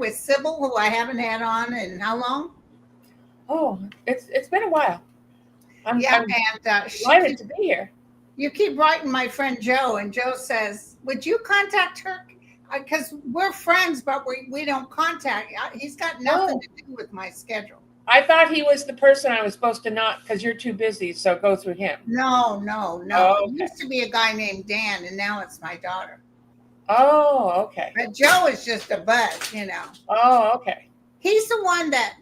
with Sybil, who I haven't had on in how long? Oh, it's been a while. I'm And delighted to be here. You keep writing my friend Joe, and Joe says, "Would you contact her? Because we're friends, but we don't contact. He's got nothing to do with my schedule." I thought he was the person I was supposed to not, because you're too busy, so go through him. No. Oh, okay. It used to be a guy named Dan, and now it's my daughter. Oh, okay. But Joe is just a bud, Oh, okay. He's the one that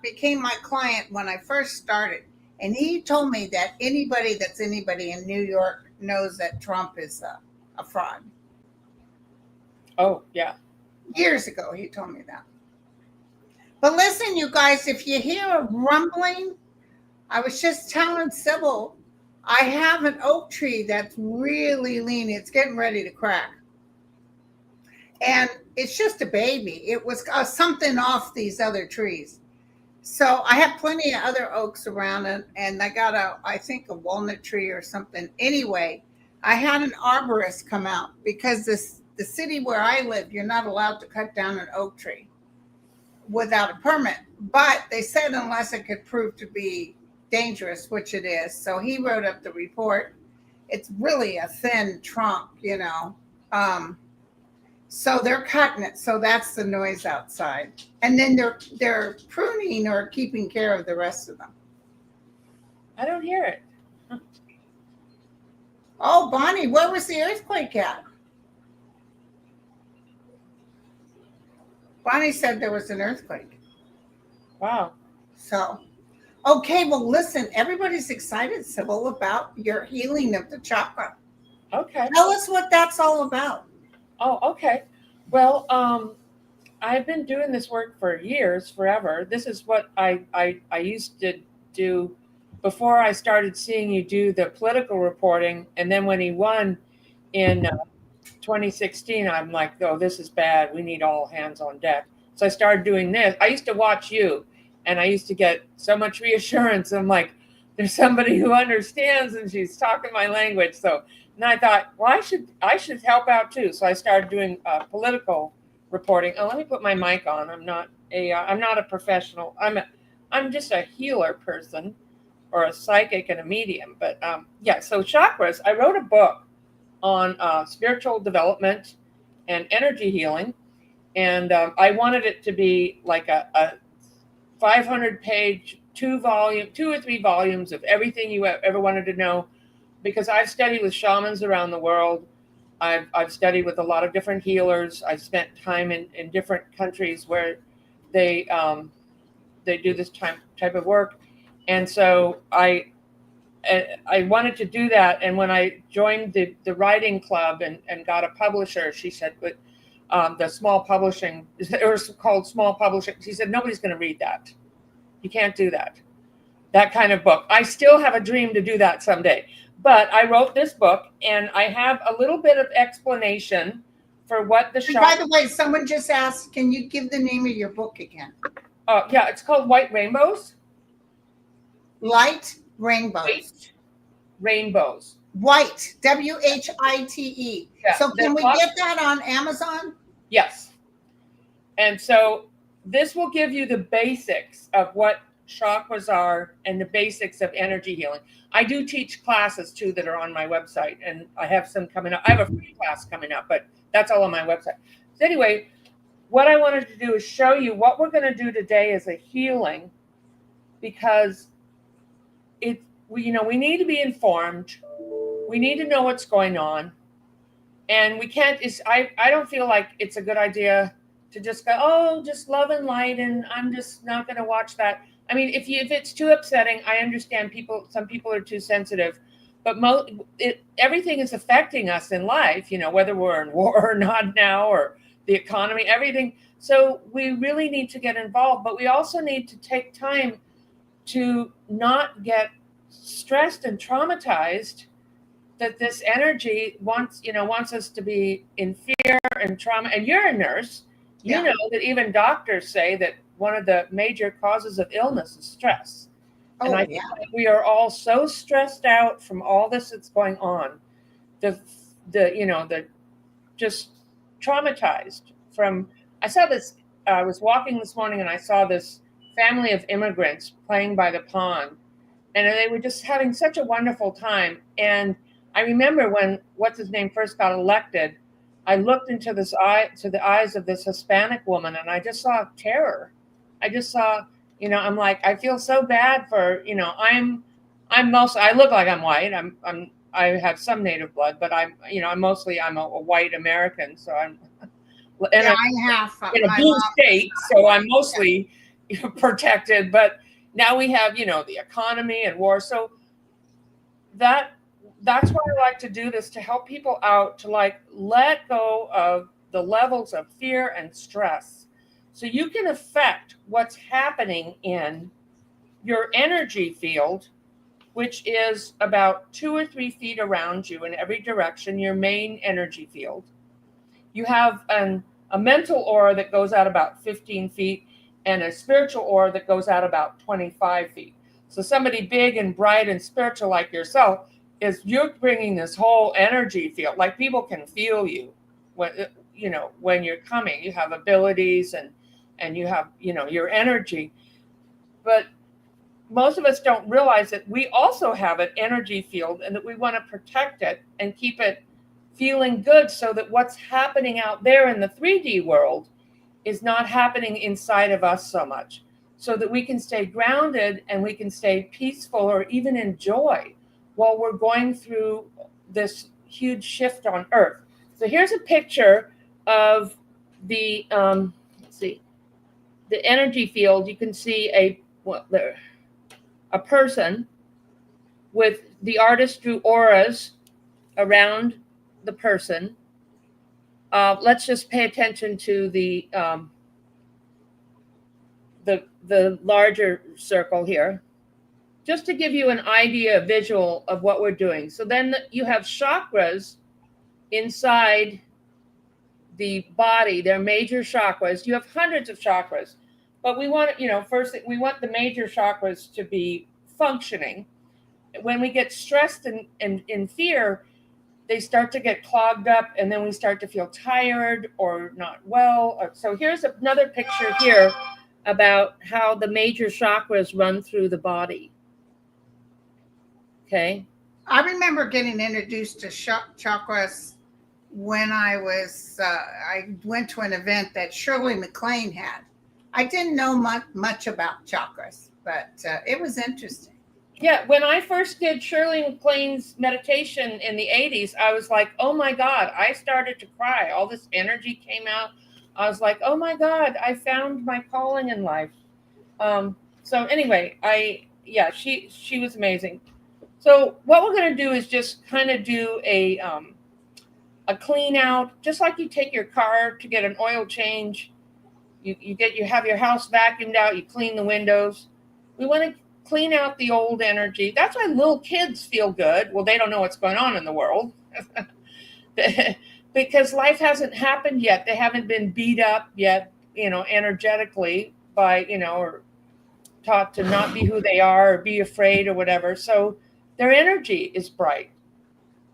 became my client when I first started. And he told me that anybody in New York knows that Trump is a fraud. Oh, yeah. Years ago, he told me that. But listen, you guys, if you hear a rumbling, I was just telling Sybil, I have an oak tree that's really lean. It's getting ready to crack. And it's just a baby. It was something off these other trees. So I have plenty of other oaks around, and I got I think a walnut tree or something. Anyway, I had an arborist come out because the city where I live, you're not allowed to cut down an oak tree without a permit. But they said unless it could prove to be dangerous, which it is. So he wrote up the report. It's really a thin trunk, so they're cutting it. So that's the noise outside. And then they're pruning or keeping care of the rest of them. I don't hear it. Oh, Bonnie, where was the earthquake at? Bonnie said there was an earthquake. Wow. So, okay, well, listen, everybody's excited, Sybil, about your healing of the chakra. Okay. Tell us what that's all about. Oh, okay. Well, I've been doing this work for years, forever. This is what I used to do before I started seeing you do the political reporting. And then when he won in 2016, I'm like, oh, this is bad. We need all hands on deck. So I started doing this. I used to watch you, and I used to get so much reassurance. I'm like, there's somebody who understands, and she's talking my language. So, and I thought, well, I should help out too. So I started doing political reporting. Oh, let me put my mic on. I'm not a professional. I'm just a healer person, or a psychic and a medium. But yeah, so chakras. I wrote a book on spiritual development and energy healing, and I wanted it to be like a 500-page, 2 or 3 volumes of everything you ever wanted to know, because I've studied with shamans around the world. I've studied with a lot of different healers. I've spent time in different countries where they do this type of work, and so I wanted to do that. And when I joined the writing club and got a publisher, she said, but the small publishing, it was called small publishing. She said, nobody's going to read that. You can't do that kind of book. I still have a dream to do that someday. But I wrote this book, and I have a little bit of explanation for what the By the way, someone just asked, can you give the name of your book again? Yeah, it's called White Rainbows. Light Rainbows. White Rainbows. White, WHITE. Yeah, so can we get that on Amazon? Yes. And so this will give you the basics of what chakras are and the basics of energy healing. I do teach classes too that are on my website, and I have some coming up. I have a free class coming up, but that's all on my website. So anyway, what I wanted to do is show you what we're going to do today as a healing, because we need to be informed. We need to know what's going on, and we can't. I don't feel like it's a good idea to just go, oh, just love and light, and I'm just not going to watch that. I mean, if it's too upsetting, I understand some people are too sensitive, but everything is affecting us in life, whether we're in war or not now, or the economy, everything. So we really need to get involved, but we also need to take time to not get stressed and traumatized that this energy wants us to be in fear and trauma. And you're a nurse. You know that even doctors say that one of the major causes of illness is stress. And I think we are all so stressed out from all this that's going on. The just traumatized from. I saw this I was walking this morning and I saw this family of immigrants playing by the pond, and they were just having such a wonderful time. And I remember when what's his name first got elected, I looked into the eyes of this Hispanic woman, and I just saw terror. I just saw, I'm like, I feel so bad for, I'm mostly, I look like I'm white. I have some native blood, but I'm a white American, so I'm Yeah, I have. in a blue state, so I'm mostly protected. But now we have, the economy and war. So that's why I like to do this, to help people out, to like let go of the levels of fear and stress, so you can affect what's happening in your energy field, which is about 2 or 3 feet around you in every direction, your main energy field. You have a mental aura that goes out about 15 feet and a spiritual aura that goes out about 25 feet. So somebody big and bright and spiritual like yourself, you're bringing this whole energy field. Like, people can feel you when you're coming. You have abilities and you have, your energy. But most of us don't realize that we also have an energy field, and that we want to protect it and keep it feeling good, so that what's happening out there in the 3D world is not happening inside of us so much, so that we can stay grounded and we can stay peaceful, or even enjoy, while we're going through this huge shift on Earth. So here's a picture of the the energy field. You can see a person with the artist drew auras around the person. Let's just pay attention to the larger circle here, just to give you an idea, a visual of what we're doing. So then you have chakras inside the body. They're major chakras. You have hundreds of chakras, but we want, first we want the major chakras to be functioning. When we get stressed and in fear, they start to get clogged up, and then we start to feel tired or not well. So here's another picture here about how the major chakras run through the body. Okay. I remember getting introduced to chakras when I went to an event that Shirley MacLaine had. I didn't know much about chakras, but it was interesting. Yeah, when I first did Shirley MacLaine's meditation in the 80s, I was like, oh my God, I started to cry. All this energy came out. I was like, oh my God, I found my calling in life. So anyway, she was amazing. So what we're going to do is just kind of do a clean out, just like you take your car to get an oil change. You have your house vacuumed out, you clean the windows. We want to clean out the old energy. That's why little kids feel good. Well, they don't know what's going on in the world because life hasn't happened yet. They haven't been beat up yet, energetically by, or taught to not be who they are or be afraid or whatever. So their energy is bright.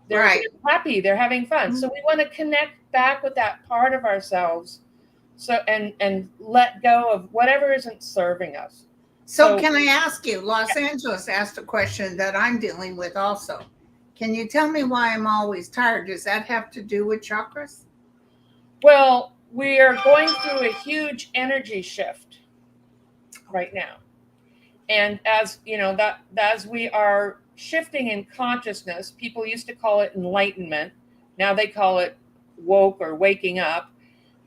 They're happy. They're having fun. Mm-hmm. So we want to connect back with that part of ourselves. So, and let go of whatever isn't serving us. So can I ask you, Los Angeles asked a question that I'm dealing with also. Can you tell me why I'm always tired? Does that have to do with chakras? Well, we are going through a huge energy shift right now. And as we are shifting in consciousness, people used to call it enlightenment. Now they call it woke or waking up.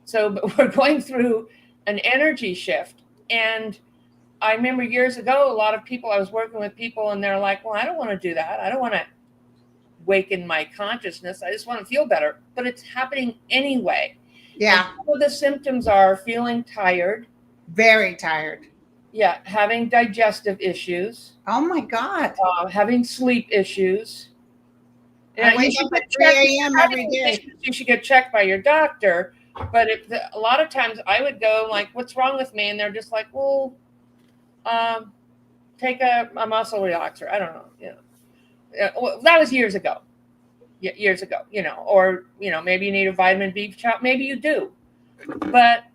So we're going through an energy shift. And I remember years ago, I was working with people, and they're like, well, I don't want to do that. I don't want to waken my consciousness. I just want to feel better. But it's happening anyway. Yeah. And some of the symptoms are feeling tired. Very tired. Yeah. Having digestive issues. Oh, my God. Having sleep issues. I wake up at 3 a.m. every day. You should get checked by your doctor. But a lot of times I would go like, what's wrong with me? And they're just like, well, take a muscle relaxer. I don't know. Well, that was years ago. Or maybe you need a vitamin B shot. Maybe you do. But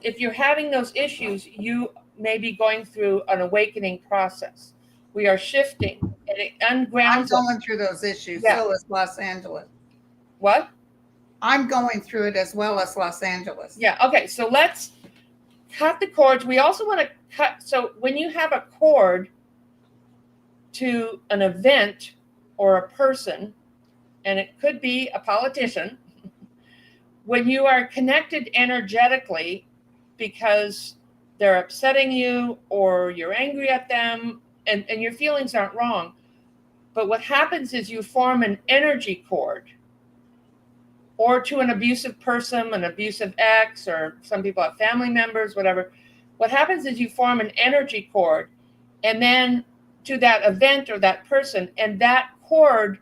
if you're having those issues, you may be going through an awakening process. We are shifting, and it I'm ungrounds us. going through those issues. Yeah. So is Los Angeles. What? I'm going through it as well as Los Angeles. Yeah. Okay. So let's cut the cords. We also want to cut. So when you have a cord to an event or a person, and it could be a politician, when you are connected energetically because they're upsetting you or you're angry at them, and your feelings aren't wrong. But what happens is you form an energy cord, or to an abusive person, an abusive ex, or some people have family members, whatever. What happens is you form an energy cord, and then to that event or that person, and that cord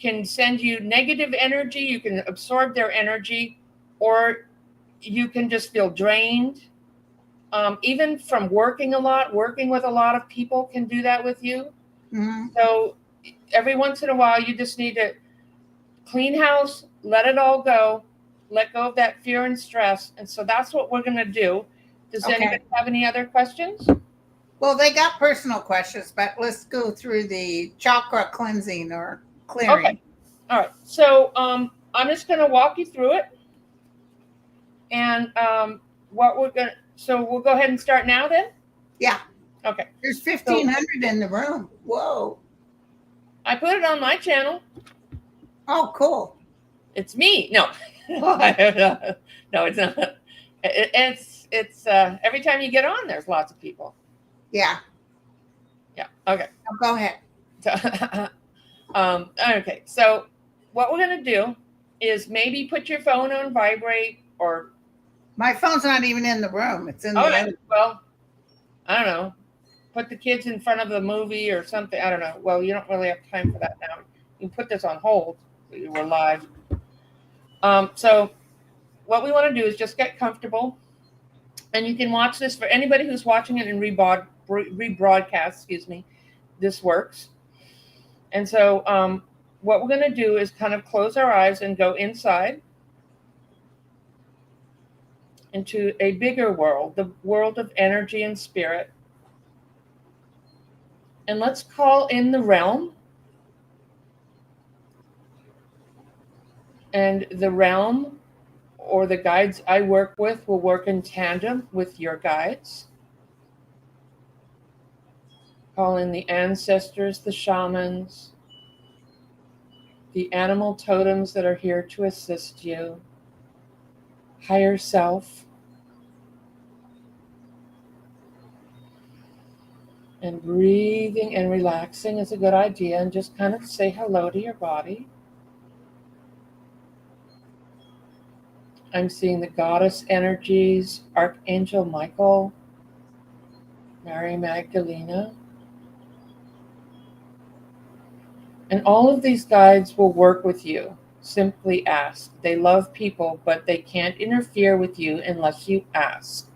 can send you negative energy. You can absorb their energy, or you can just feel drained. Even from working with a lot of people can do that with you. Mm-hmm. So every once in a while, you just need to clean house, let it all go, let go of that fear and stress. And so that's what we're going to do. Does anybody have any other questions? Well, they got personal questions, but let's go through the chakra cleansing or clearing. Okay. All right. So I'm just going to walk you through it. And what we're going to, so we'll go ahead and start now then? Yeah. Okay. There's 1,500 in the room. Whoa. I put it on my channel. Oh, cool. It's me. No, no, it's not. It's every time you get on, there's lots of people. Yeah. Yeah. Okay. Now go ahead. Okay. So what we're going to do is maybe put your phone on vibrate, or my phone's not even in the room. It's in the other. Well, I don't know. Put the kids in front of the movie or something. I don't know. Well, you don't really have time for that now. You can put this on hold. We're live. So what we want to do is just get comfortable, and you can watch this. For anybody who's watching it in rebroadcast, excuse me, this works. And so what we're going to do is kind of close our eyes and go inside into a bigger world, the world of energy and spirit. And let's call in the realm. And the realm, or the guides I work with, will work in tandem with your guides. Call in the ancestors, the shamans, the animal totems that are here to assist you, higher self. And breathing and relaxing is a good idea, and just kind of say hello to your body. I'm seeing the goddess energies, Archangel Michael, Mary Magdalena. And all of these guides will work with you. Simply ask. They love people, but they can't interfere with you unless you ask,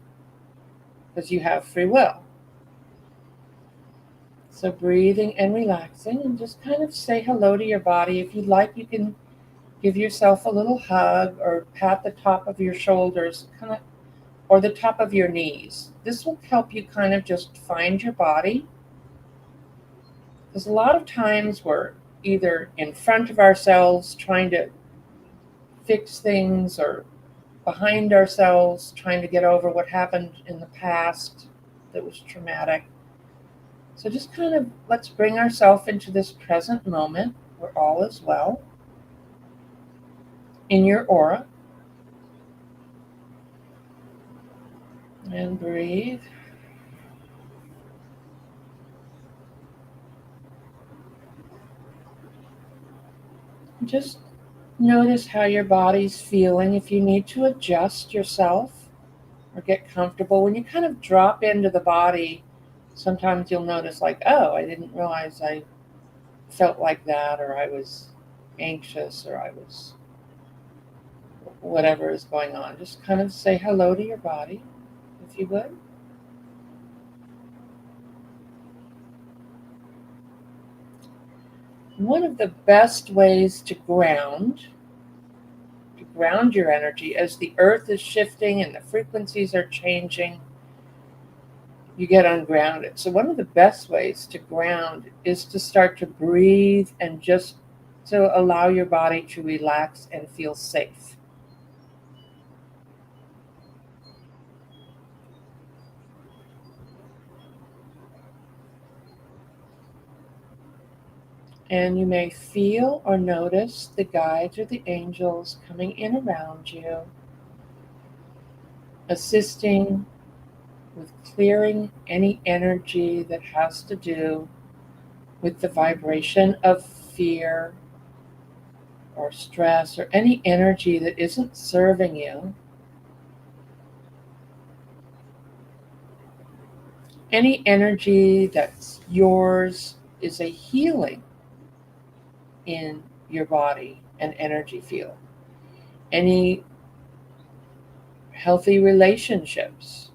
because you have free will. So breathing and relaxing, and just kind of say hello to your body. If you'd like, you can give yourself a little hug or pat the top of your shoulders, kind of, or the top of your knees. This will help you kind of just find your body. Because a lot of times we're either in front of ourselves trying to fix things, or behind ourselves trying to get over what happened in the past that was traumatic. So just kind of let's bring ourselves into this present moment where all is well in your aura. And breathe. Just notice how your body's feeling. If you need to adjust yourself or get comfortable, when you kind of drop into the body, sometimes you'll notice like, oh, I didn't realize I felt like that, or I was anxious, or I was whatever is going on. Just kind of say hello to your body, if you would. One of the best ways to ground ground your energy as the earth is shifting and the frequencies are changing. You get ungrounded. So one of the best ways to ground is to start to breathe and just to allow your body to relax and feel safe. And you may feel or notice the guides or the angels coming in around you, assisting with clearing any energy that has to do with the vibration of fear or stress or any energy that isn't serving you. Any energy that's yours is a healing in your body and energy field. Any healthy relationships,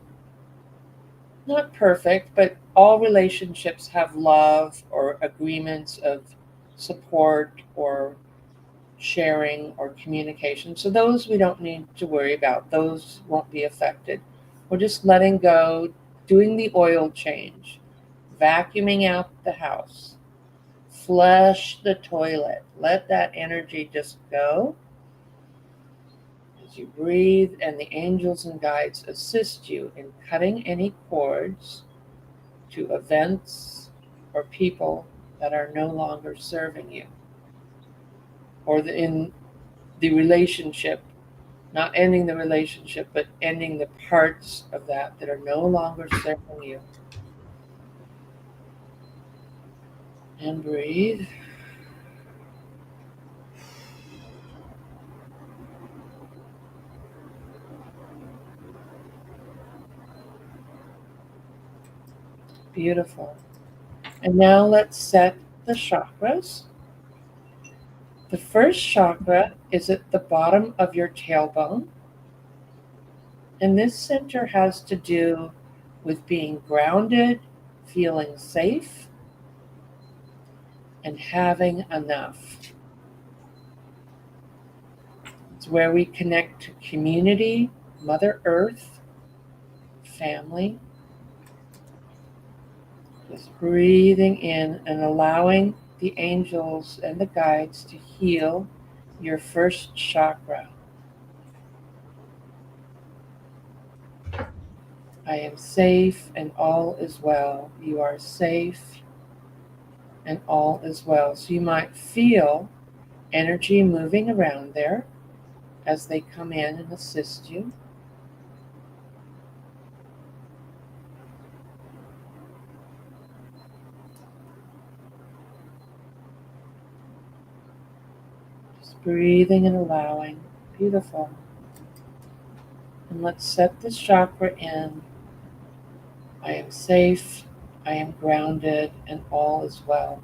not perfect, but all relationships have love or agreements of support or sharing or communication. So those we don't need to worry about. Those won't be affected. We're just letting go, doing the oil change, vacuuming out the house, flush the toilet. Let that energy just go as you breathe, and the angels and guides assist you in cutting any cords to events or people that are no longer serving you, or in the relationship, not ending the relationship, but ending the parts of that that are no longer serving you. And breathe. Beautiful. And now let's set the chakras. The first chakra is at the bottom of your tailbone. And this center has to do with being grounded, feeling safe, and having enough. It's where we connect to community, Mother Earth, family. Just breathing in and allowing the angels and the guides to heal your first chakra. I am safe and all is well. You are safe and all is well. So you might feel energy moving around there as they come in and assist you. Just breathing and allowing. Beautiful. And let's set this chakra in. I am safe, I am grounded, and all is well.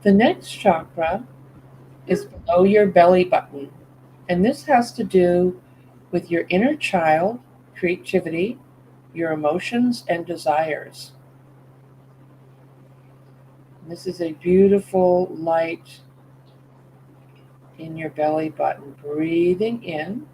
The next chakra is below your belly button, and this has to do with your inner child, creativity, your emotions, and desires. And this is a beautiful light in your belly button. Breathing in.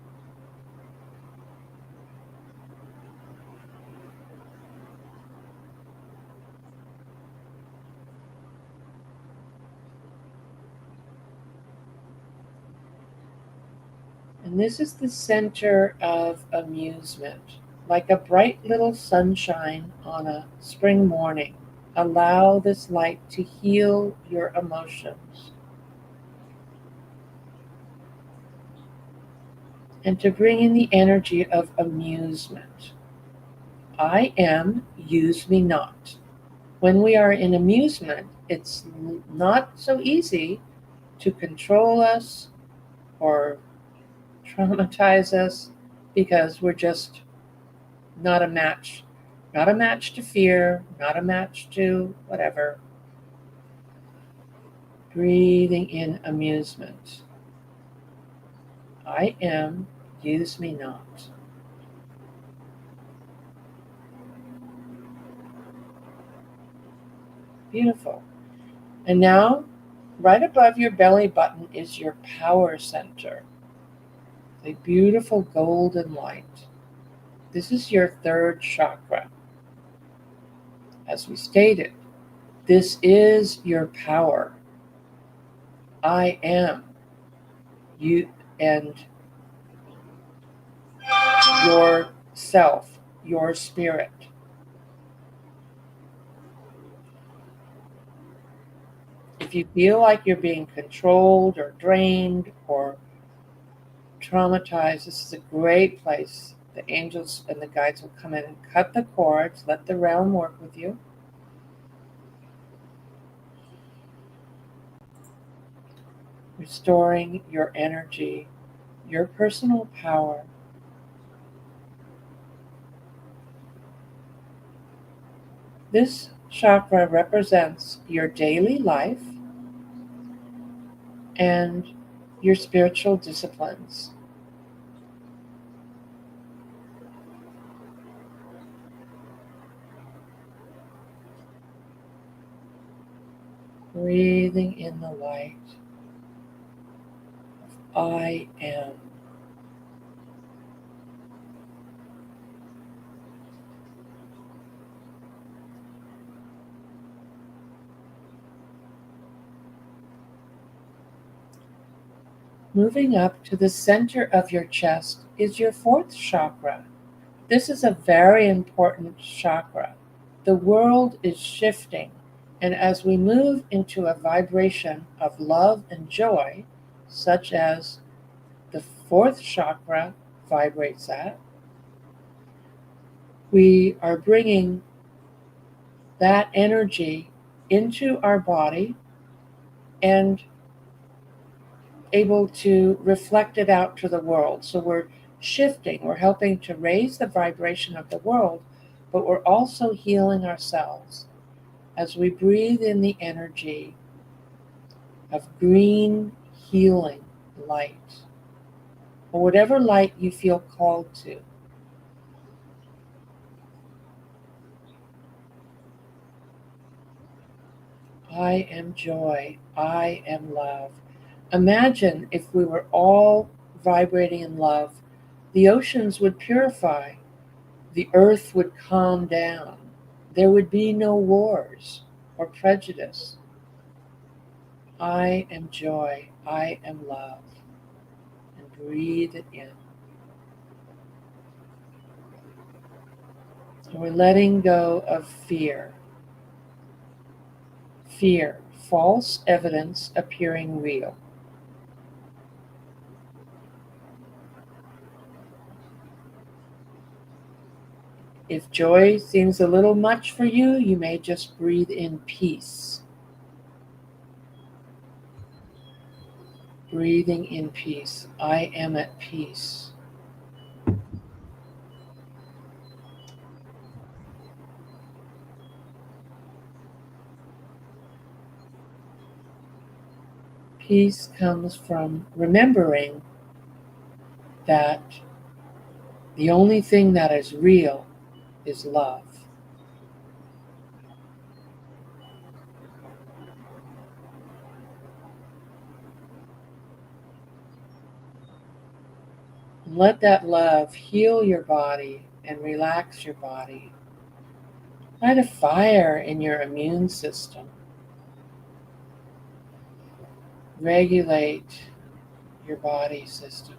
And this is the center of amusement, like a bright little sunshine on a spring morning. Allow this light to heal your emotions and to bring in the energy of amusement. I am, use me not. When we are in amusement, it's not so easy to control us or traumatize us because we're just not a match. Not a match to fear, not a match to whatever. Breathing in amusement. I am, use me not. Beautiful. And now, right above your belly button is your power center, a beautiful golden light. This is your third chakra. As we stated, this is your power. I am you and your self, your spirit. If you feel like you're being controlled or drained or traumatized, this is a great place. The angels and the guides will come in and cut the cords, let the realm work with you. Restoring your energy, your personal power. This chakra represents your daily life and your spiritual disciplines. Breathing in the light. I am. Moving up to the center of your chest is your fourth chakra. This is a very important chakra. The world is shifting, and as we move into a vibration of love and joy, such as the fourth chakra vibrates at, we are bringing that energy into our body and able to reflect it out to the world. So we're shifting, we're helping to raise the vibration of the world, but we're also healing ourselves as we breathe in the energy of green healing light, or whatever light you feel called to. I am joy. I am love. Imagine if we were all vibrating in love, the oceans would purify, the earth would calm down, there would be no wars or prejudice. I am joy. I am love. And breathe it in. And we're letting go of fear. Fear, false evidence appearing real. If joy seems a little much for you, you may just breathe in peace. Breathing in peace. I am at peace. Peace comes from remembering that the only thing that is real is love. And let that love heal your body and relax your body. Light a fire in your immune system. Regulate your body systems.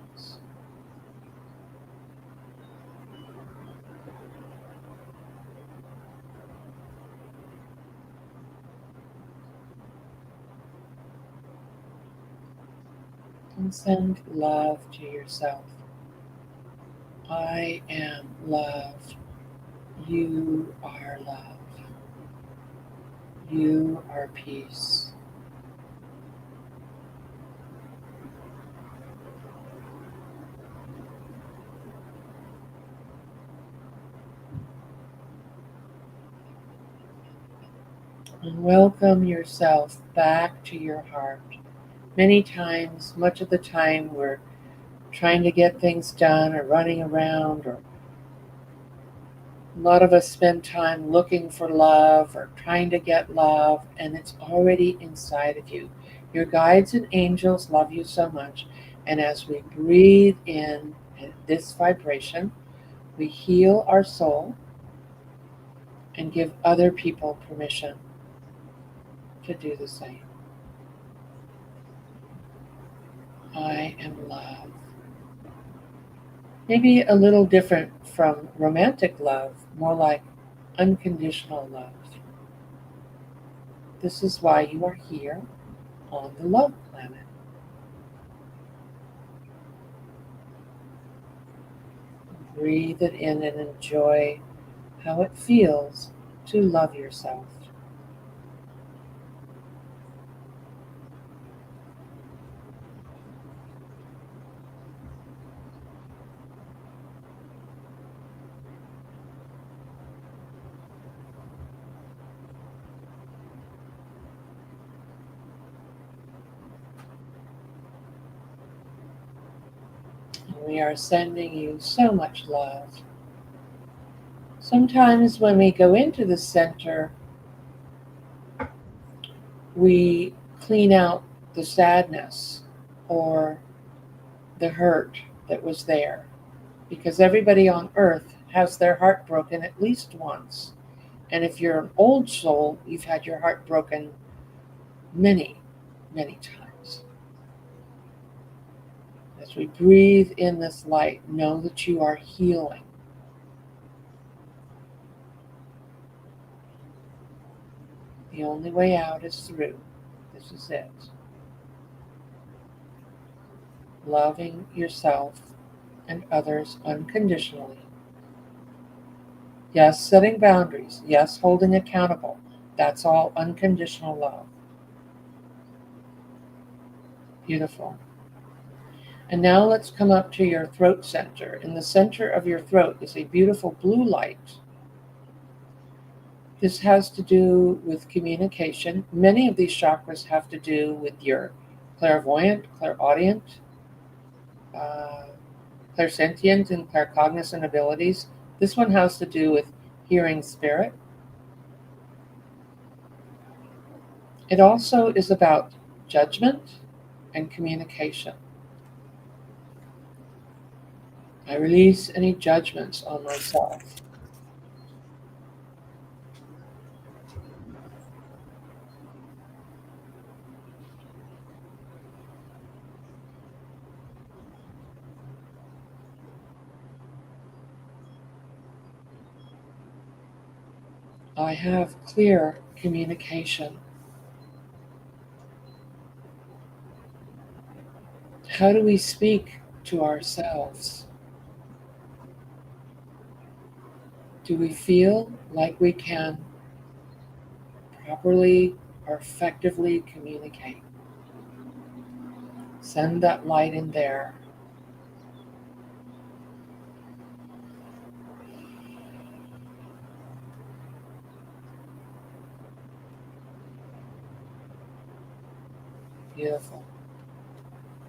And send love to yourself. I am love. You are love. You are peace. And welcome yourself back to your heart. Many times, much of the time, we're trying to get things done or running around or A lot of us spend time looking for love or trying to get love, and it's already inside of you. Your guides and angels love you so much. And as we breathe in this vibration, we heal our soul and give other people permission to do the same. I am love. Maybe a little different from romantic love, more like unconditional love. This is why you are here on the love planet. Breathe it in and enjoy how it feels to love yourself. We are sending you so much love. Sometimes when we go into the center, we clean out the sadness or the hurt that was there, because everybody on earth has their heart broken at least once. And if you're an old soul, you've had your heart broken many, many times. As we breathe in this light, know that you are healing. The only way out is through. This is it. Loving yourself and others unconditionally. Yes, setting boundaries. Yes, holding accountable. That's all unconditional love. Beautiful. And now let's come up to your throat center. In the center of your throat is a beautiful blue light. This has to do with communication. Many of these chakras have to do with your clairvoyant, clairaudient, clairsentient, and claircognizant abilities. This one has to do with hearing spirit. It also is about judgment and communication. I release any judgments on myself. I have clear communication. How do we speak to ourselves? Do we feel like we can properly or effectively communicate? Send that light in there. Beautiful.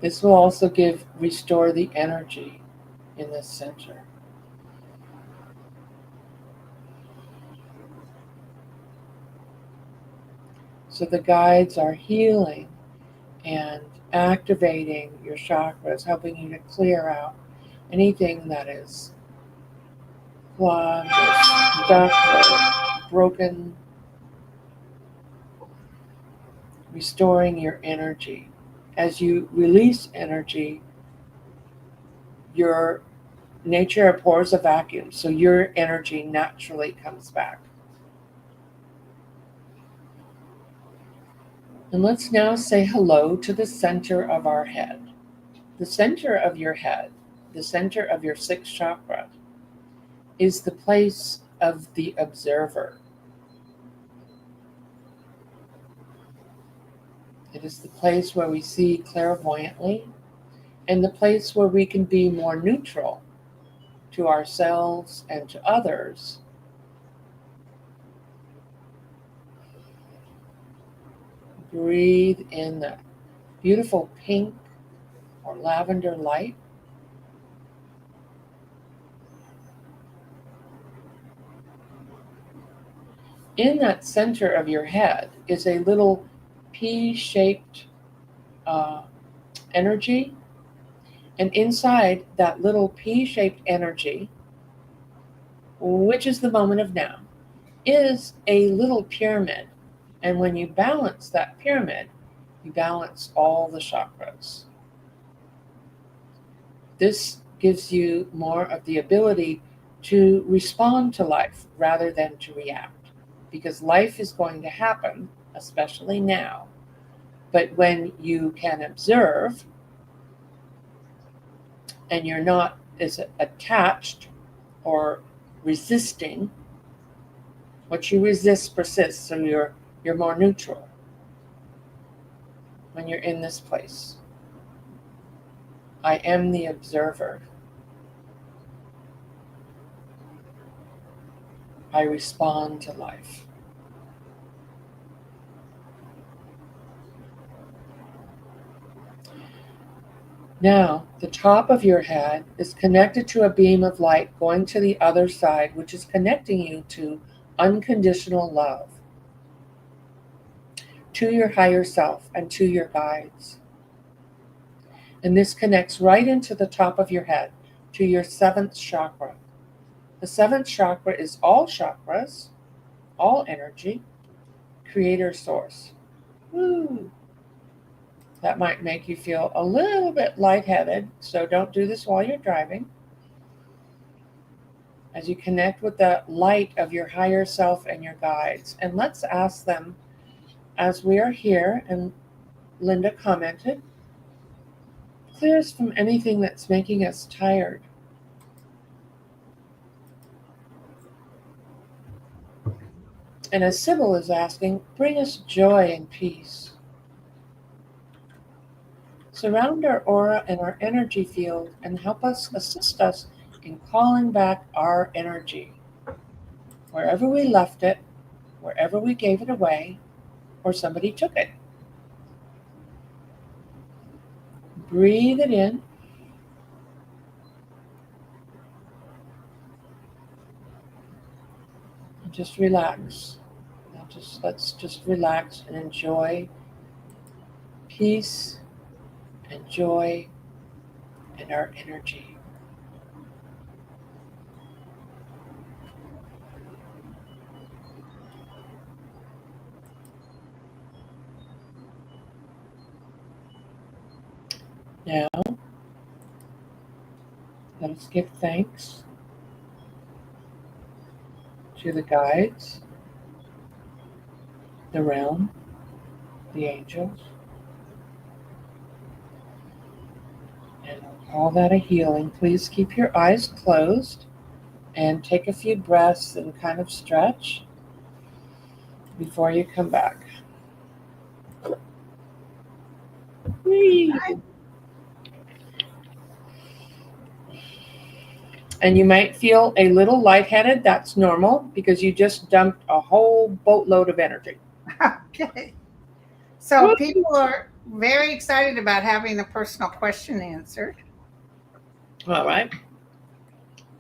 This will also restore the energy in this center. So the guides are healing and activating your chakras, helping you to clear out anything that is clogged or stuck or broken, restoring your energy. As you release energy, your nature abhors a vacuum, so your energy naturally comes back. And let's now say hello to the center of our head. The center of your head, the center of your sixth chakra, is the place of the observer. It is the place where we see clairvoyantly and the place where we can be more neutral to ourselves and to others. Breathe in the beautiful pink or lavender light. In that center of your head is a little P-shaped energy. And inside that little P-shaped energy, which is the moment of now, is a little pyramid. And when you balance that pyramid, you balance all the chakras. This gives you more of the ability to respond to life rather than to react, because life is going to happen, especially now. But when you can observe and you're not as attached or resisting, what you resist persists, so you're more neutral when you're in this place. I am the observer. I respond to life. Now, the top of your head is connected to a beam of light going to the other side, which is connecting you to unconditional love, to your higher self, and to your guides. And this connects right into the top of your head, to your 7th chakra. The 7th chakra is all chakras, all energy, creator source. Woo! That might make you feel a little bit lightheaded, so don't do this while you're driving. As you connect with the light of your higher self and your guides. And let's ask them, as we are here, and Linda commented, clear us from anything that's making us tired. And as Sybil is asking, bring us joy and peace. Surround our aura and our energy field and help us, assist us in calling back our energy. Wherever we left it, wherever we gave it away, or somebody took it. Breathe it in. And just relax. Let's just relax and enjoy peace and joy and our energy. Now, let us give thanks to the guides, the realm, the angels, and I'll call that a healing. Please keep your eyes closed and take a few breaths and kind of stretch before you come back. Whee! And you might feel a little lightheaded. That's normal because you just dumped a whole boatload of energy. Okay. So people are very excited about having a personal question answered. All right.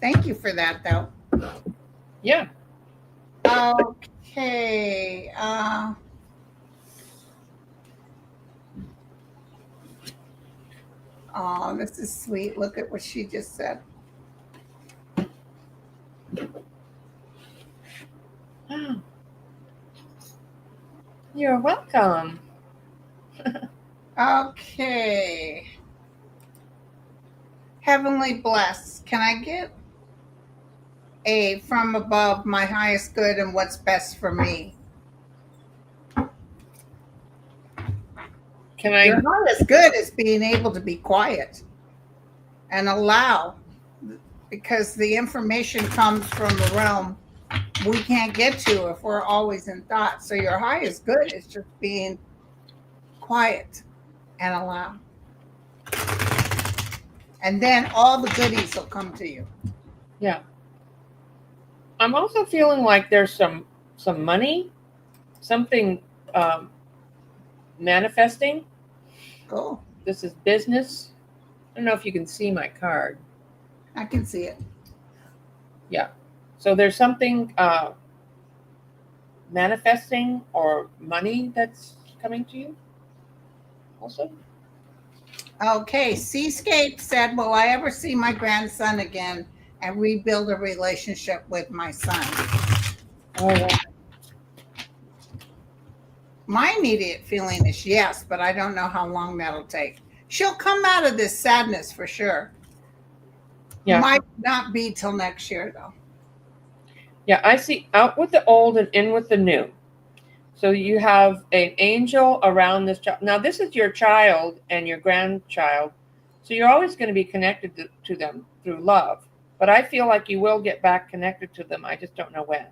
Thank you for that, though. Yeah. Okay. Oh, this is sweet. Look at what she just said. Oh. You're welcome. Okay. Heavenly bless. Can I get a from above, my highest good and what's best for me? Can I? Your highest good is being able to be quiet and allow, because the information comes from the realm we can't get to if we're always in thought. So your highest good is just being quiet and allow. And then all the goodies will come to you. Yeah. I'm also feeling like there's some money, something manifesting. Cool. This is business. I don't know if you can see my card. I can see it. Yeah. So there's something manifesting or money that's coming to you also. Okay, Seascape said, will I ever see my grandson again and rebuild a relationship with my son? Oh, yeah. My immediate feeling is yes, but I don't know how long that'll take. She'll come out of this sadness for sure. Yeah. Might not be till next year, though. Yeah, I see out with the old and in with the new. So you have an angel around this child. Now, this is your child and your grandchild. So you're always going to be connected to them through love. But I feel like you will get back connected to them. I just don't know when.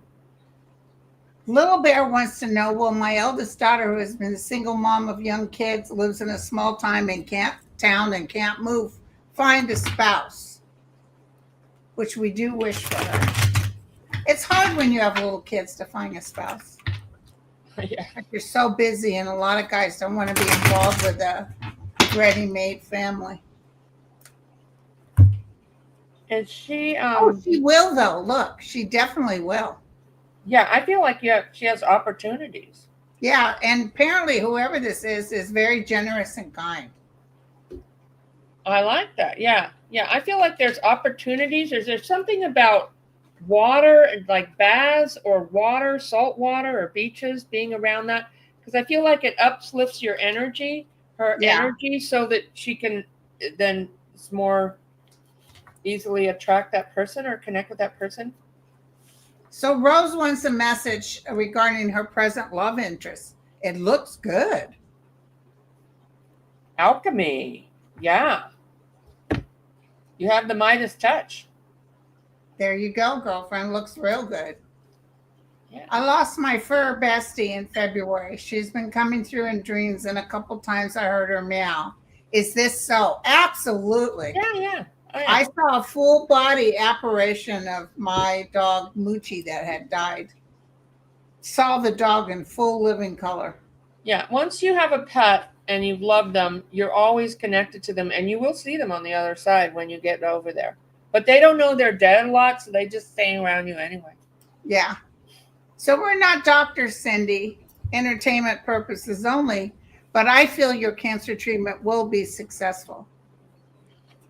Little Bear wants to know, will my eldest daughter, who has been a single mom of young kids, lives in a small town and can't move, find a spouse? Which we do wish for her. It's hard when you have little kids to find a spouse. Yeah. You're so busy, and a lot of guys don't want to be involved with a ready-made family. And she She will, though. Look, she definitely will. Yeah, I feel like she has opportunities. Yeah, and apparently whoever this is very generous and kind. I like that. Yeah. Yeah, I feel like there's opportunities. There's something about water, like baths or water, salt water or beaches, being around that, because I feel like it uplifts your energy, her energy, so that she can then more easily attract that person or connect with that person. So Rose wants a message regarding her present love interest. It looks good. Alchemy. Yeah. You have the Midas touch. There you go, girlfriend. Looks real good. Yeah. I lost my fur bestie in February. She's been coming through in dreams, and a couple times I heard her meow. Is this so? Absolutely. Yeah, yeah. Oh, yeah. I saw a full body apparition of my dog Moochie that had died. Saw the dog in full living color. Yeah. Once you have a pet and you've loved them, you're always connected to them, and you will see them on the other side when you get over there. But they don't know they're dead a lot, so they just stay around you anyway. Yeah. So we're not doctors, Cindy, entertainment purposes only, but I feel your cancer treatment will be successful.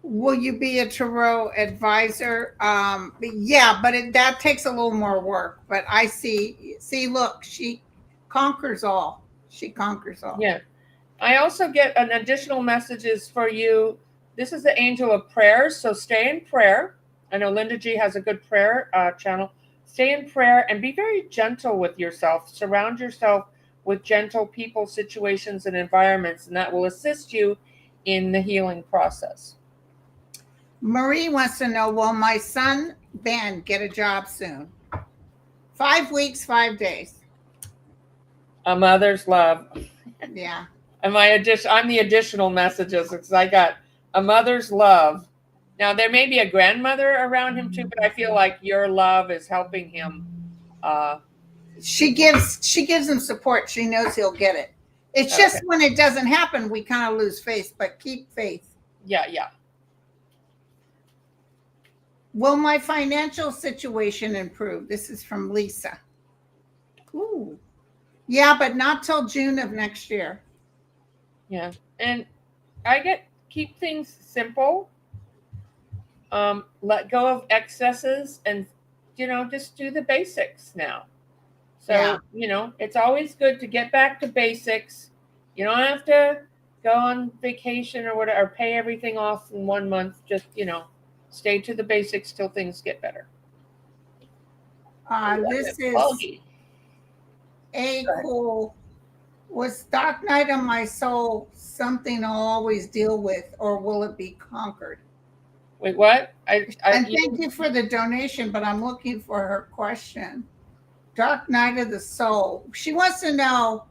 Will you be a tarot advisor? Yeah, but that takes a little more work. But I see, look, she conquers all. She conquers all. Yeah. I also get an additional messages for you. This is the angel of prayers, so stay in prayer. I know Linda G has a good prayer channel. Stay in prayer and be very gentle with yourself. Surround yourself with gentle people, situations, and environments, and that will assist you in the healing process. Marie wants to know, will my son, Ben, get a job soon? 5 weeks, 5 days. A mother's love. Yeah. And I'm the additional messages because I got a mother's love. Now, there may be a grandmother around him too, but I feel like your love is helping him. She gives him support. She knows he'll get it. It's just when it doesn't happen, we kind of lose faith, but keep faith. Yeah, yeah. Will my financial situation improve? This is from Lisa. Ooh. Yeah, but not till June of next year. Yeah. And keep things simple. Let go of excesses and, just do the basics now. So, it's always good to get back to basics. You don't have to go on vacation or whatever, or pay everything off in 1 month. Just, stay to the basics till things get better. This is cool. Was Dark Night of My Soul something I'll always deal with, or will it be conquered? Wait, what? And thank you for the donation, but I'm looking for her question. Dark Night of the Soul. She wants to know,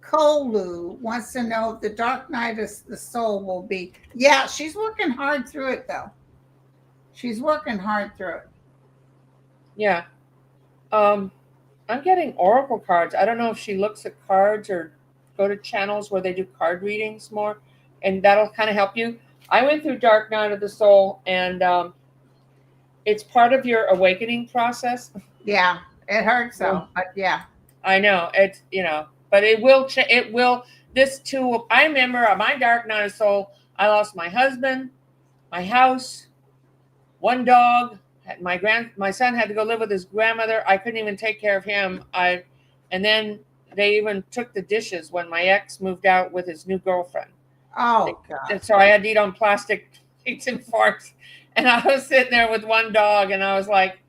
Kolu wants to know if the Dark Night of the Soul will be. Yeah, she's working hard through it, though. She's working hard through it. Yeah. I'm getting oracle cards. I don't know if she looks at cards or go to channels where they do card readings more, and that'll kind of help you. I went through Dark Night of the Soul, and it's part of your awakening process. Yeah. It hurts though, but yeah. I know it's, but it will. It will. This too. I remember on my dark night of soul, I lost my husband, my house, one dog. My son had to go live with his grandmother. I couldn't even take care of him. And then they even took the dishes when my ex moved out with his new girlfriend. Oh God. And so I had to eat on plastic plates and forks. And I was sitting there with one dog, and I was like,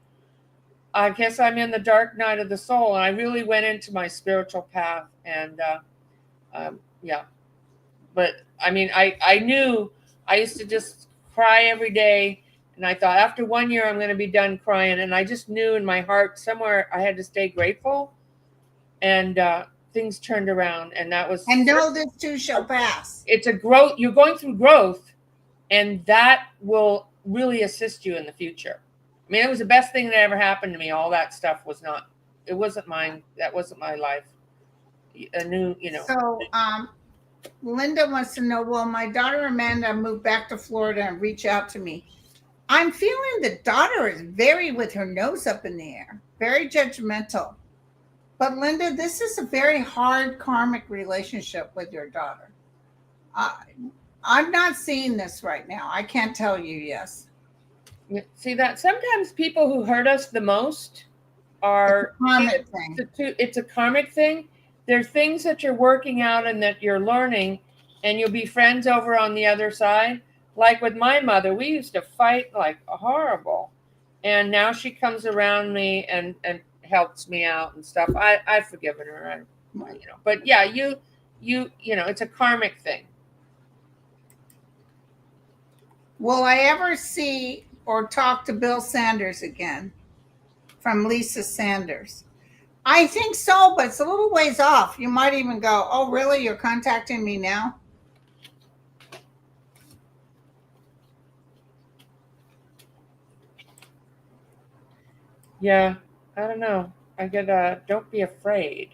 I guess I'm in the dark night of the soul. And I really went into my spiritual path. And yeah. But I mean, I knew I used to just cry every day. And I thought after 1 year, I'm going to be done crying. And I just knew in my heart somewhere I had to stay grateful. And things turned around. And that was. And know this too shall pass. It's a growth. You're going through growth. And that will really assist you in the future. I mean, it was the best thing that ever happened to me. All that stuff was not. It wasn't mine. That wasn't my life. A new, So, Linda wants to know, will my daughter Amanda move back to Florida and reach out to me? I'm feeling the daughter is very with her nose up in the air, very judgmental. But Linda, this is a very hard karmic relationship with your daughter. I'm not seeing this right now. I can't tell you yes. See that sometimes people who hurt us the most are karmic thing. It's a karmic thing. There's things that you're working out and that you're learning, and you'll be friends over on the other side. Like with my mother, we used to fight like horrible, and now she comes around me and helps me out and stuff. I've forgiven her, But yeah, you it's a karmic thing. Will I ever see or talk to Bill Sanders again? From Lisa Sanders. I think so, but it's a little ways off. You might even go, oh, really? You're contacting me now? Yeah, I don't know. I get don't be afraid.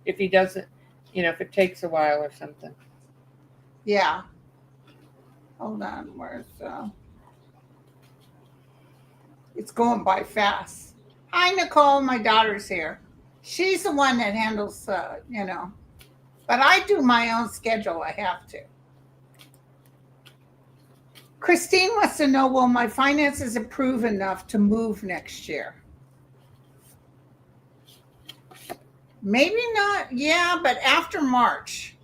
If he doesn't, if it takes a while or something. Yeah. Hold on, where's it's going by fast. Hi, Nicole, my daughter's here. She's the one that handles, but I do my own schedule. I have to. Christine wants to know, will my finances improve enough to move next year? Maybe not. Yeah, but after March,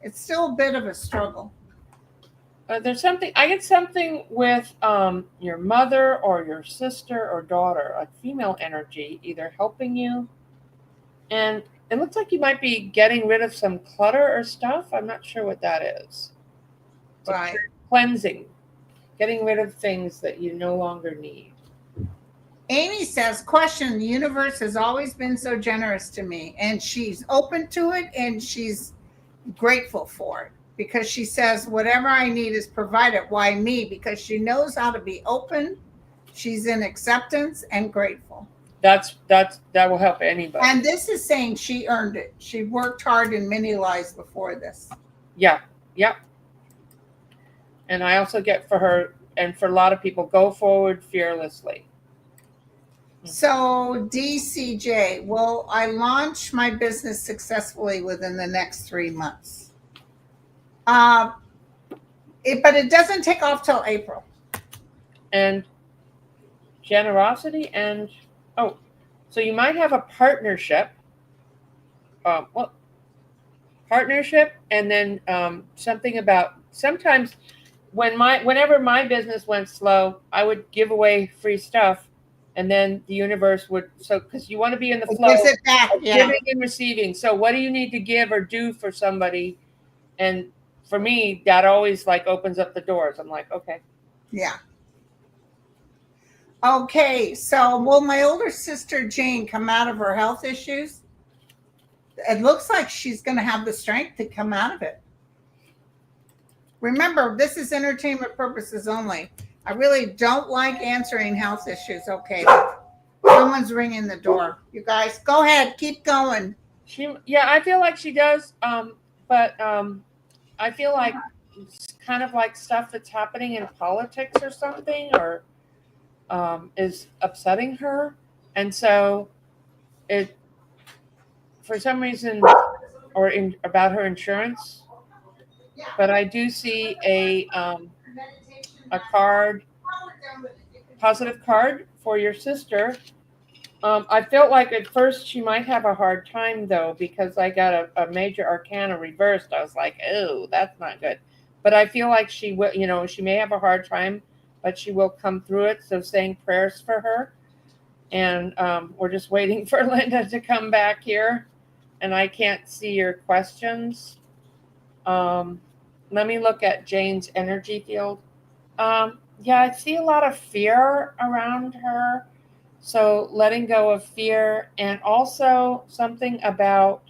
it's still a bit of a struggle. There's something, I get something with your mother or your sister or daughter, like female energy, either helping you. And it looks like you might be getting rid of some clutter or stuff. I'm not sure what that is. It's right. Cleansing, getting rid of things that you no longer need. Amy says, question, the universe has always been so generous to me, and she's open to it, and she's grateful for it. Because she says, whatever I need is provided. Why me? Because she knows how to be open. She's in acceptance and grateful. That will help anybody. And this is saying she earned it. She worked hard in many lives before this. Yeah. Yep. And I also get for her and for a lot of people, go forward fearlessly. So DCJ, will I launch my business successfully within the next 3 months? But it doesn't take off till April. And generosity and so you might have a partnership. Partnership, and then something about sometimes whenever my business went slow, I would give away free stuff, and then the universe would because you want to be in the flow of giving and receiving. So what do you need to give or do for somebody? And for me, that always opens up the doors. I'm like, okay. Yeah. Okay, so will my older sister Jane come out of her health issues? It looks like she's going to have the strength to come out of it. Remember, this is entertainment purposes only. I really don't like answering health issues. Okay, someone's ringing the door. You guys, go ahead, keep going. I feel like she does, but I feel like it's kind of like stuff that's happening in politics or something, or is upsetting her. And so it, for some reason, or about her insurance, but I do see a card, positive card for your sister. I felt like at first she might have a hard time though, because I got a major arcana reversed. I was like, oh, that's not good. But I feel like she will, she may have a hard time, but she will come through it. So saying prayers for her. And we're just waiting for Linda to come back here. And I can't see your questions. Let me look at Jane's energy field. Yeah, I see a lot of fear around her. So letting go of fear, and also something about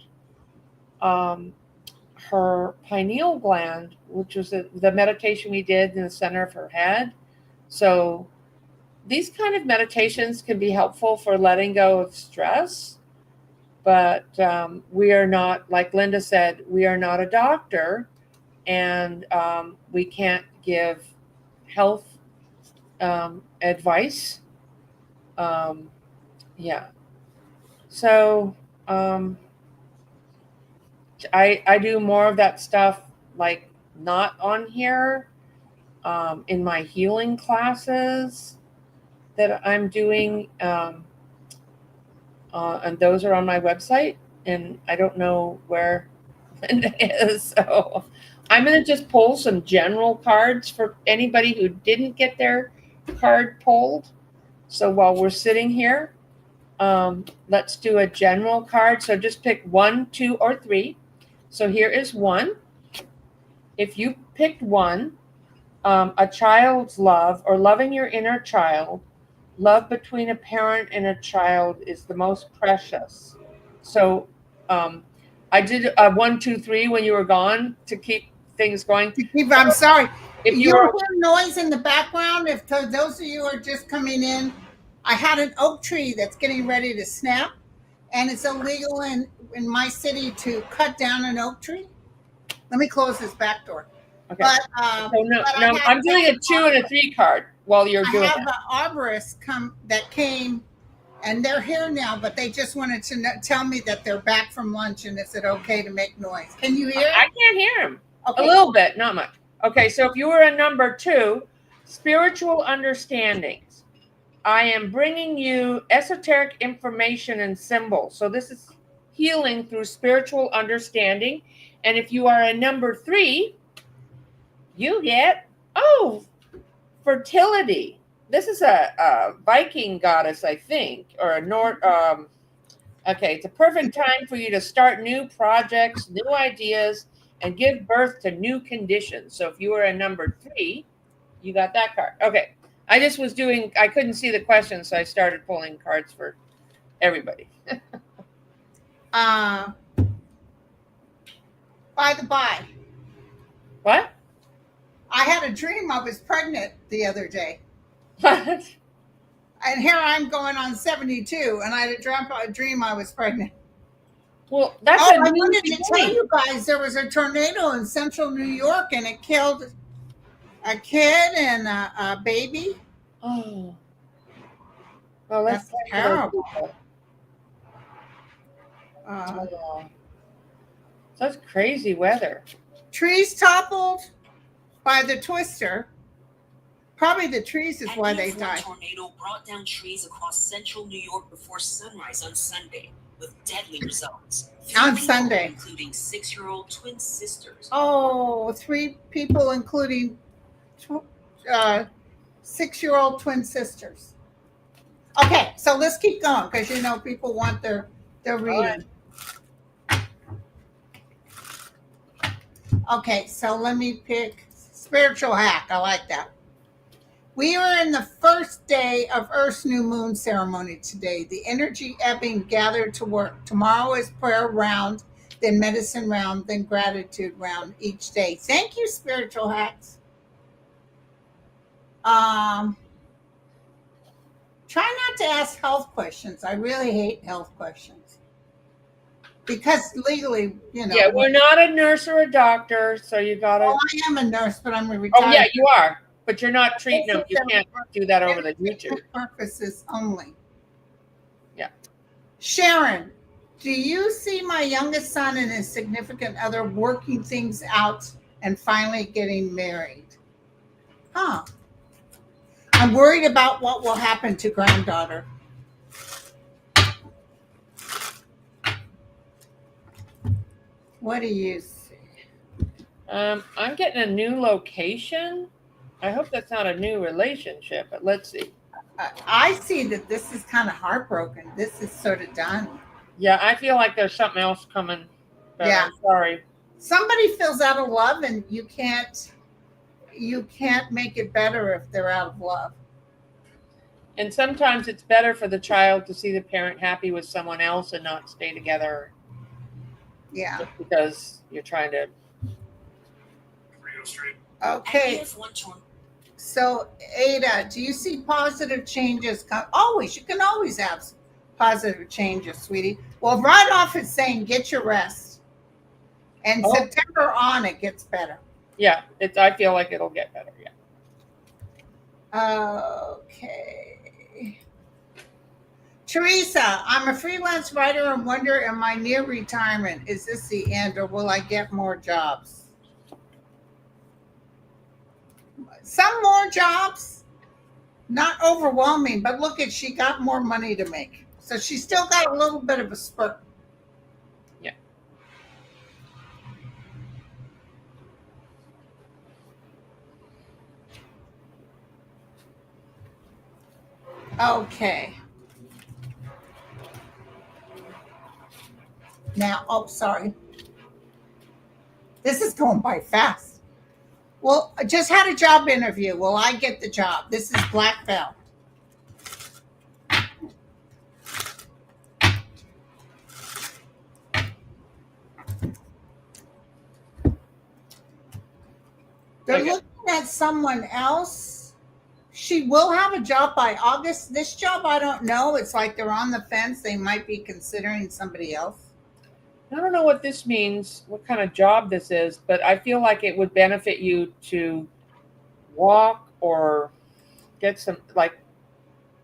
her pineal gland, which was the meditation we did in the center of her head. So these kind of meditations can be helpful for letting go of stress. But we are not, like Linda said, we are not a doctor, and we can't give health advice. Yeah. So I do more of that stuff, like not on here, in my healing classes that I'm doing. And those are on my website, and I don't know where Linda is. So I'm going to just pull some general cards for anybody who didn't get their card pulled. So while we're sitting here, let's do a general card. So just pick 1, 2, or 3. So here is 1. If you picked 1, a child's love, or loving your inner child, love between a parent and a child is the most precious. So I did 1, 2, 3 when you were gone to keep things going. I'm sorry. If you hear noise in the background, if those of you are just coming in, I had an oak tree that's getting ready to snap, and it's illegal in my city to cut down an oak tree. Let me close this back door. Okay. But, I'm doing a 2 and a 3 card while you're doing it. I have an arborist that came, and they're here now, but they just wanted to tell me that they're back from lunch, and is it okay to make noise? Can you hear? I can't hear them. Okay. A little bit, not much. Okay, so if you were a number 2, spiritual understandings. I am bringing you esoteric information and symbols. So this is healing through spiritual understanding. And if you are a number 3, you get, fertility. This is a Viking goddess, I think, or a okay, it's a perfect time for you to start new projects, new ideas, and give birth to new conditions. So if you were a number 3, you got that card. Okay, I couldn't see the questions, so I started pulling cards for everybody. By the by. What? I had a dream I was pregnant the other day. What? And here I'm going on 72, and I had a dream I was pregnant. Well, that's I wanted to tell you guys there was a tornado in central New York, and it killed a kid and a baby. Oh. Well, that's terrible. Such crazy weather. Trees toppled by the twister. Probably the trees is why they died. A tornado brought down trees across central New York before sunrise on Sunday, with deadly results. On Sunday, including 6-year-old twin sisters. 3 people, including 6-year-old twin sisters. Okay, so let's keep going because people want their reading. Okay, so let me pick spiritual hack. I like that. We are in the first day of Earth's new moon ceremony today. The energy ebbing gathered to work. Tomorrow is prayer round, then medicine round, then gratitude round each day. Thank you, spiritual hacks. Try not to ask health questions. I really hate health questions. Because legally, Yeah, we're not a nurse or a doctor, so you got to... Well, I am a nurse, but I'm a retired... Oh, yeah, you are. but you're not treating them. You can't do that over the YouTube. Purposes only. Yeah. Sharon, do you see my youngest son and his significant other working things out and finally getting married? Huh. I'm worried about what will happen to granddaughter. What do you see? I'm getting a new location. I hope that's not a new relationship, but let's see. I see that this is kind of heartbroken. This is sort of done. Yeah, I feel like there's something else coming. But Yeah. I'm sorry. Somebody feels out of love, and you can't make it better if they're out of love. And sometimes it's better for the child to see the parent happy with someone else and not stay together. Yeah. Just because you're trying to. Okay. So, Ada, do you see positive changes? Always. You can always have positive changes, sweetie. Well, right off it's saying get your rest. And September on, it gets better. Yeah, I feel like it'll get better. Yeah. Okay. Teresa, I'm a freelance writer and wonder, am I near retirement? Is this the end, or will I get more jobs? Some more jobs, not overwhelming, but look at, she got more money to make. So she still got a little bit of a spurt. Yeah. Okay. Now, sorry. This is going by fast. Well, I just had a job interview. Will I get the job? This is black belt. They're looking at someone else. She will have a job by August. This job, I don't know. It's like they're on the fence. They might be considering somebody else. I don't know what this means, what kind of job this is, but I feel like it would benefit you to walk or get some, like,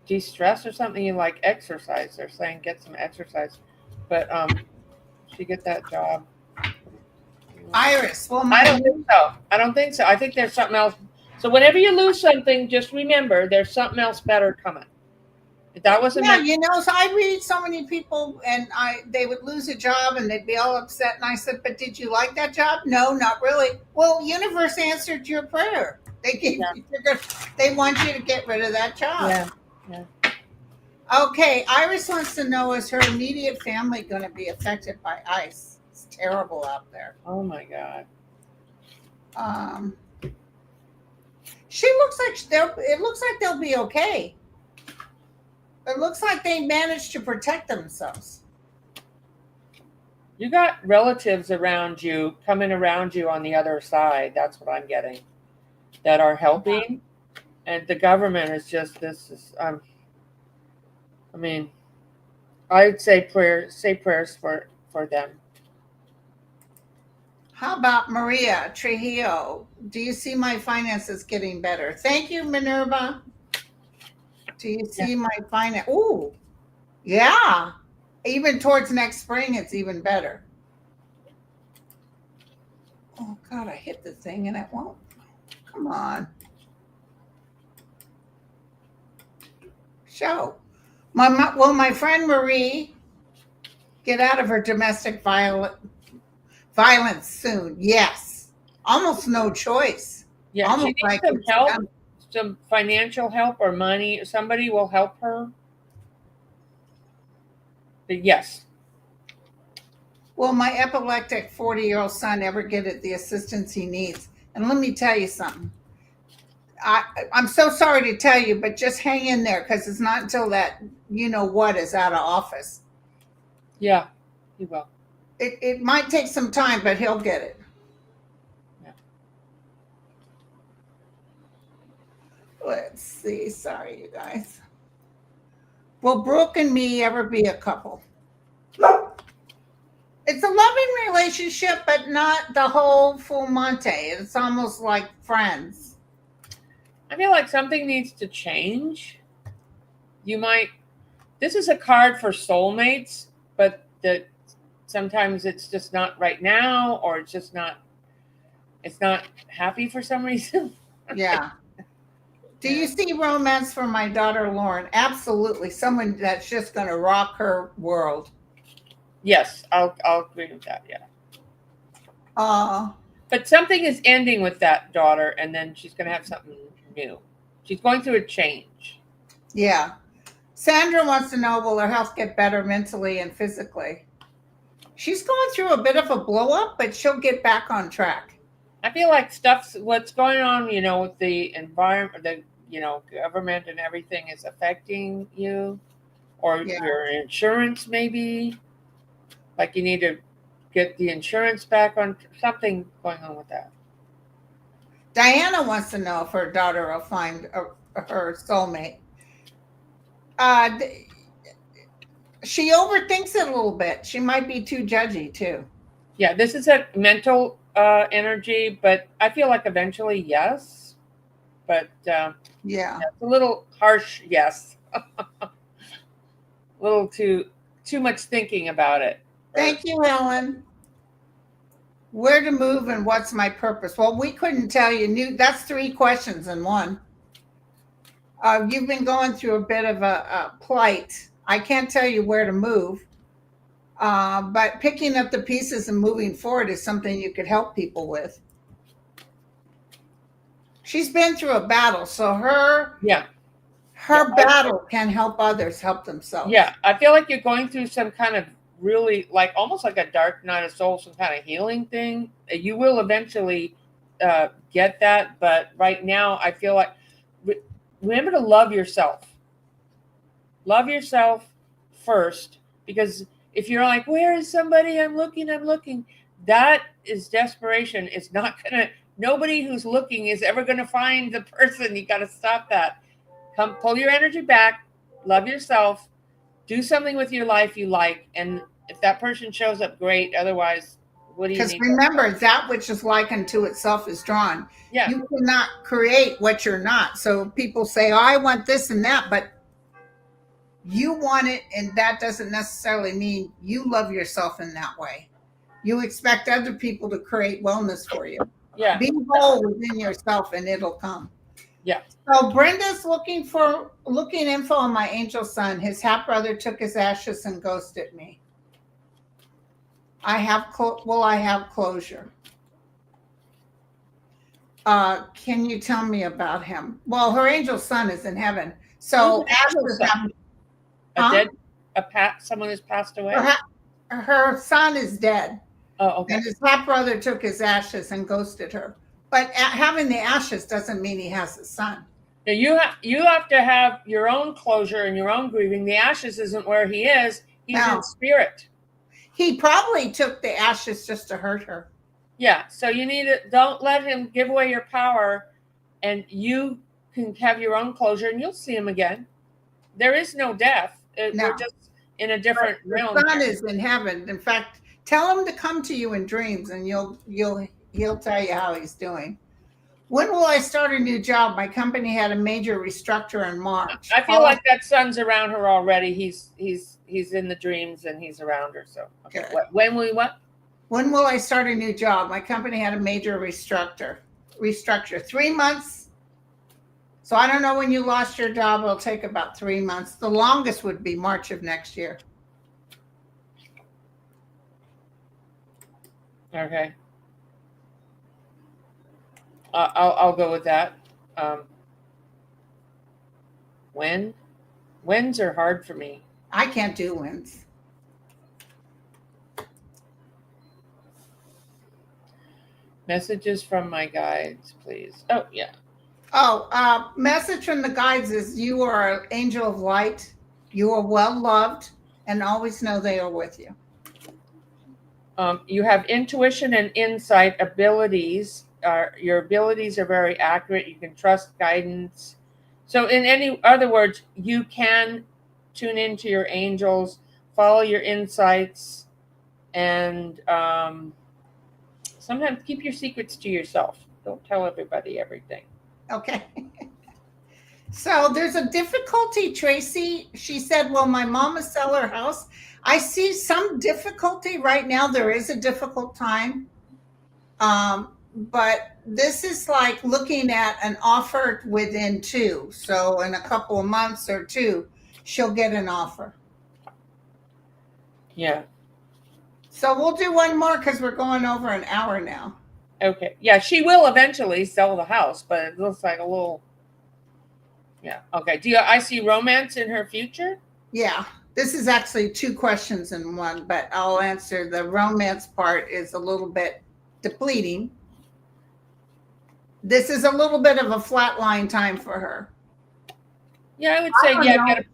de-stress or something. You like exercise. They're saying get some exercise. But she get that job. Iris, well, I don't think so. I think there's something else. So whenever you lose something, just remember there's something else better coming. If that wasn't so I read so many people, and they would lose a job and they'd be all upset. And I said, "But did you like that job?" "No, not really." Well, universe answered your prayer. They want you to get rid of that job. Yeah. Okay, Iris wants to know, is her immediate family going to be affected by ice? It's terrible out there. Oh my God. She looks like it looks like they'll be okay. It looks like they managed to protect themselves. You got relatives around you, coming around you on the other side. That's what I'm getting. That are helping. And the government is just, I mean, I'd say prayers for them. How about Maria Trujillo? Do you see my finances getting better? Thank you, Minerva. Do you see my finance? Oh, yeah. Even towards next spring, it's even better. Oh, God, I hit the thing and it won't. Come on. Show. Will my friend Marie get out of her domestic violence soon? Yes. Almost no choice. Yeah, almost she needs like some help, some financial help or money. Somebody will help her. But yes. Will my epileptic 40-year-old son ever get the assistance he needs? And let me tell you something. I'm so sorry to tell you, but just hang in there, because it's not until that you-know-what is out of office. Yeah, he will. It might take some time, but he'll get it. Yeah. Let's see. Sorry, you guys. Will Brooke and me ever be a couple? It's a loving relationship, but not the whole full Monte. It's almost like friends. I feel like something needs to change. This is a card for soulmates, but that sometimes it's just not right now, or it's not happy for some reason. Yeah. Do you see romance for my daughter Lauren? Absolutely. Someone that's just going to rock her world. Yes, I'll agree with that. Yeah. Uh, But something is ending with that daughter, and then she's going to have something new. She's going through a change. yeah. Sandra wants to know, will her health get better mentally and physically? She's going through a bit of a blow up, but she'll get back on track. I feel like what's going on, with the environment, the government and everything is affecting you, or your insurance maybe. Like you need to get the insurance back on, something going on with that. Diana wants to know if her daughter will find her soulmate. She overthinks it a little bit. She might be too judgy too. Yeah, this is a mental energy, but I feel like eventually yes. But yeah, it's a little harsh, yes. A little too much thinking about it. Thank you, Helen. Where to move and what's my purpose? Well, we couldn't tell you. That's 3 questions in one. You've been going through a bit of a plight. I can't tell you where to move, but picking up the pieces and moving forward is something you could help people with. She's been through a battle, so her battle can help others help themselves. Yeah, I feel like you're going through some kind of really, like almost like a dark night of soul, some kind of healing thing. You will eventually get that, but right now I feel like remember to love yourself. Love yourself first, because if you're like, where is somebody? I'm looking. That is desperation. It's not gonna. Nobody who's looking is ever gonna find the person. You got to stop that. Come, pull your energy back. Love yourself. Do something with your life you like, and if that person shows up, great. Otherwise, what do you need? Because remember, that which is like unto itself is drawn. Yeah. You cannot create what you're not. So people say, oh, I want this and that, but you want it, and that doesn't necessarily mean you love yourself in that way. You expect other people to create wellness for you. Yeah. Be whole within yourself, and it'll come. Yeah. So Brenda's looking info on my angel son. His half brother took his ashes and ghosted me. Will I have closure? Can you tell me about him? Well, her angel son is in heaven. So ashes have, someone has passed away. Her son is dead. Oh, okay. And his half brother took his ashes and ghosted her. But having the ashes doesn't mean he has a son. Now you have to have your own closure and your own grieving. The ashes isn't where he is. He's in spirit. He probably took the ashes just to hurt her. Yeah. So you need to, don't let him give away your power, and you can have your own closure, and you'll see him again. There is no death. We're just in a different realm. The son is in heaven. In fact, tell him to come to you in dreams, and he'll tell you how he's doing. When will I start a new job? My company had a major restructure in March. I feel like that son's around her already. He's in the dreams and he's around her. So okay. When will I start a new job? My company had a major restructure. 3 months. So I don't know when you lost your job. It'll take about 3 months. The longest would be March of next year. Okay. I'll go with that. When's are hard for me. I can't do wins. Messages from my guides, please. Oh, yeah. Message from the guides is you are an angel of light. You are well loved, and always know they are with you. You have intuition and insight abilities. Your abilities are very accurate. You can trust guidance. So in other words, you can tune into your angels, follow your insights, and sometimes keep your secrets to yourself. Don't tell everybody everything. Okay. So there's a difficulty, Tracy. She said, "Will my mama sell her house?" I see some difficulty right now. There is a difficult time. But this is like looking at an offer within 2. So in a couple of months or 2, she'll get an offer. Yeah. So we'll do one more because we're going over an hour now. Okay. Yeah, she will eventually sell the house, but it looks like a little. Yeah. Okay. I see romance in her future? Yeah. This is actually 2 questions in one, but I'll answer the romance part is a little bit depleting. This is a little bit of a flatline time for her. Yeah, I would say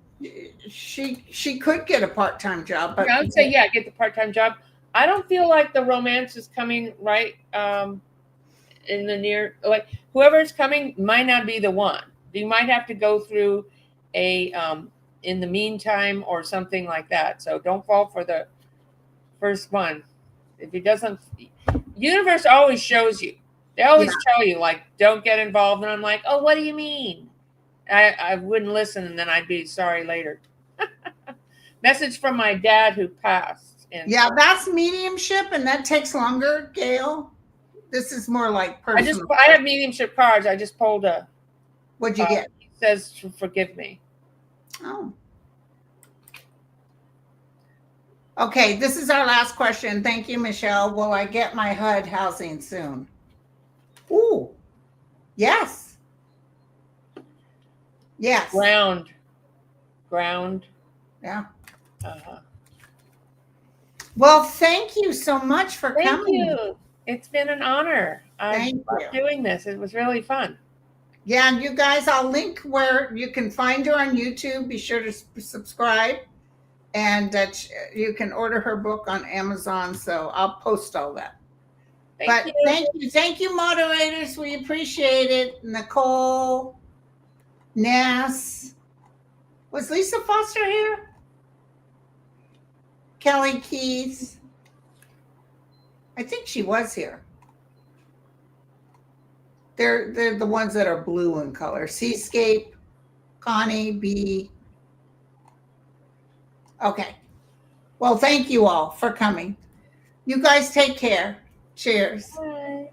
She could get a part-time job, but I would say get the part-time job. I don't feel like the romance is coming right in the near, like whoever's coming might not be the one. You might have to go through a in the meantime or something like that. So don't fall for the first one. If it doesn't, universe always shows you. They always tell you, like, don't get involved. And I'm like, oh, what do you mean? I wouldn't listen, and then I'd be sorry later. Message from my dad who passed. Yeah, that's mediumship, and that takes longer, Gail. This is more like personal. I have mediumship cards. I just pulled a. What'd you get? It says to forgive me. Oh. Okay, this is our last question. Thank you, Michelle. Will I get my HUD housing soon? Ooh, yes. Yes. Ground. Yeah. Uh-huh. Well, thank you so much for coming. Thank you. It's been an honor. I love doing this. It was really fun. Yeah, and you guys, I'll link where you can find her on YouTube. Be sure to subscribe. And you can order her book on Amazon. So I'll post all that. Thank you, moderators. We appreciate it. Nicole, Ness. Was Lisa Foster here? Kelly Keys. I think she was here. They're the ones that are blue in color. Seascape, Connie, B. Okay. Well, thank you all for coming. You guys take care. Cheers. Bye.